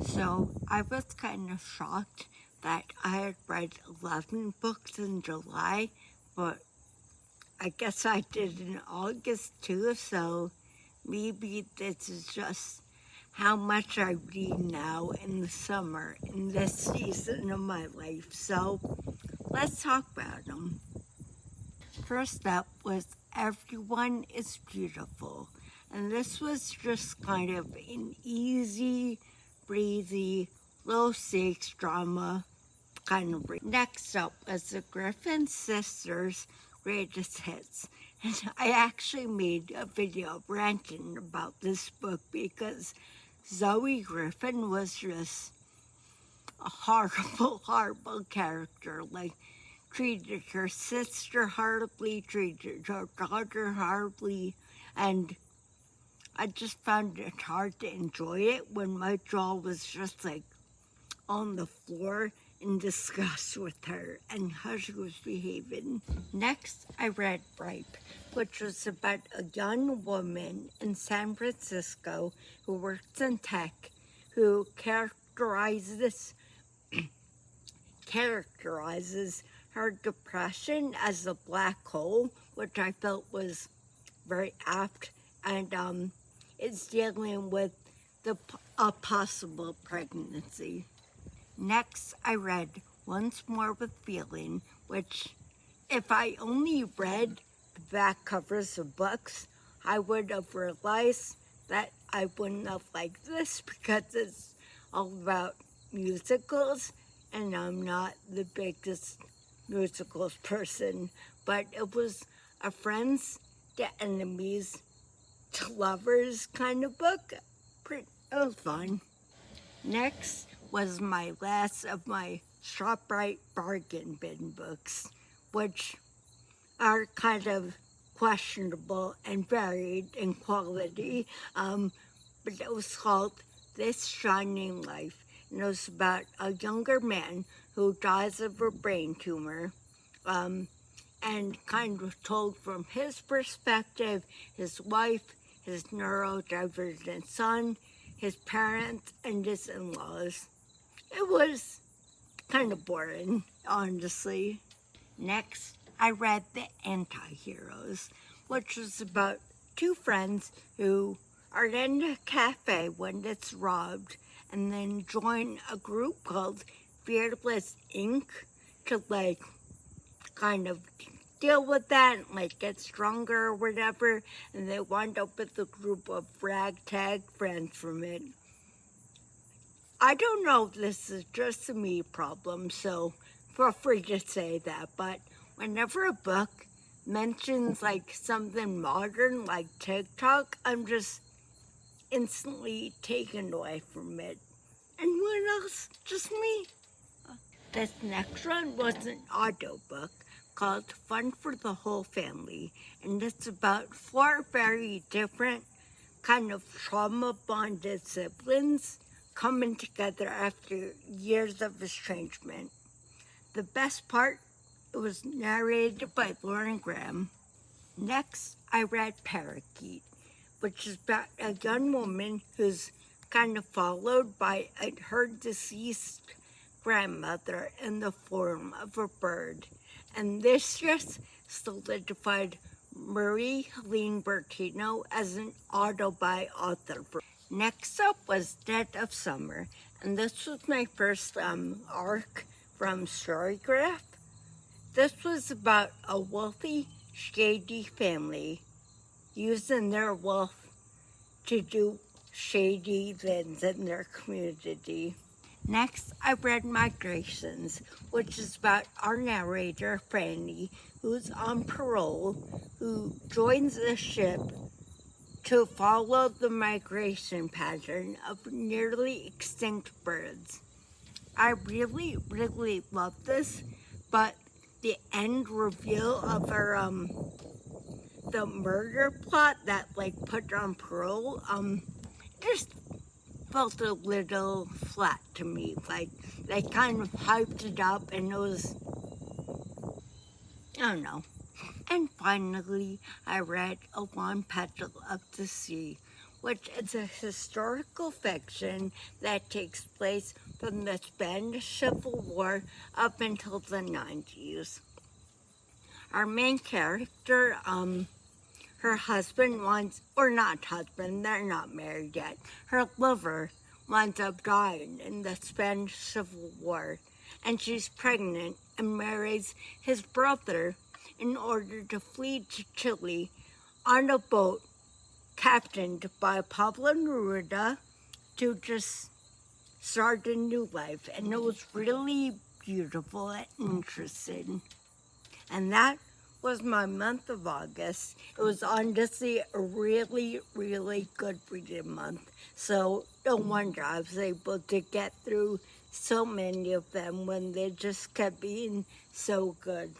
So I was kind of shocked that I had read 11 books in July, but I guess I did in August too, so maybe this is just how much I read now in the summer, in this season of my life. So let's talk about them. First up was Everyone is Beautiful. And this was just kind of an easy, breezy, low stakes drama kind of. Next up was the Griffin Sisters' Greatest Hits. And I actually made a video ranting about this book because Zoe Griffin was just a horrible, horrible character. Like, treated her sister horribly, treated her daughter horribly, and I just found it hard to enjoy it when my jaw was just like on the floor in disgust with her and how she was behaving. Next, I read Ripe, which was about a young woman in San Francisco who works in tech, who characterizes her depression as a black hole, which I felt was very apt, and it's dealing with a possible pregnancy. Next, I read Once More with Feeling, which if I only read the back covers of books, I would have realized that I wouldn't have liked this because it's all about musicals, and I'm not the biggest musicals person, but it was a friends to enemies to lovers kind of book. It was fun. Next was my last of my ShopRite bargain bin books, which are kind of questionable and varied in quality, but it was called This Shining Life, and it was about a younger man who dies of a brain tumor, and kind of told from his perspective, his wife, his neurodivergent son, his parents, and his in-laws. It was kind of boring, honestly. Next, I read The Anti-Heroes, which was about two friends who are in a cafe when it's robbed and then join a group called Fearless Inc. to kind of deal with that and get stronger or whatever, and they wind up with a group of ragtag friends from it. I don't know if this is just a me problem, so feel free to say that, but whenever a book mentions something modern like TikTok, I'm just instantly taken away from it. Anyone else? Just me? This next one was an audiobook called Fun for the Whole Family, and it's about four very different kind of trauma-bonded siblings coming together after years of estrangement. The best part, it was narrated by Lauren Graham. Next, I read Parakeet, which is about a young woman who's kind of followed by her deceased grandmother in the form of a bird. And this just solidified Marie Helene Bertino as an auto-buy author. Next up was Dead of Summer, and this was my first arc from Storygraph. This was about a wealthy, shady family using their wealth to do shady things in their community. Next, I read Migrations, which is about our narrator, Franny, who's on parole, who joins a ship to follow the migration pattern of nearly extinct birds. I really, really love this, but the end reveal of her, the murder plot that put her on parole, just felt a little flat to me. They kind of hyped it up and it was, I don't know. And finally, I read A Long Petal of the Sea, which is a historical fiction that takes place from the Spanish Civil War up until the 90s. Our main character, her husband or not husband, they're not married yet, her lover winds up dying in the Spanish Civil War, and she's pregnant and marries his brother in order to flee to Chile on a boat captained by Pablo Neruda to just start a new life. And it was really beautiful and interesting. And that was my month of August. It was honestly a really, really good reading month. So no wonder I was able to get through so many of them when they just kept being so good.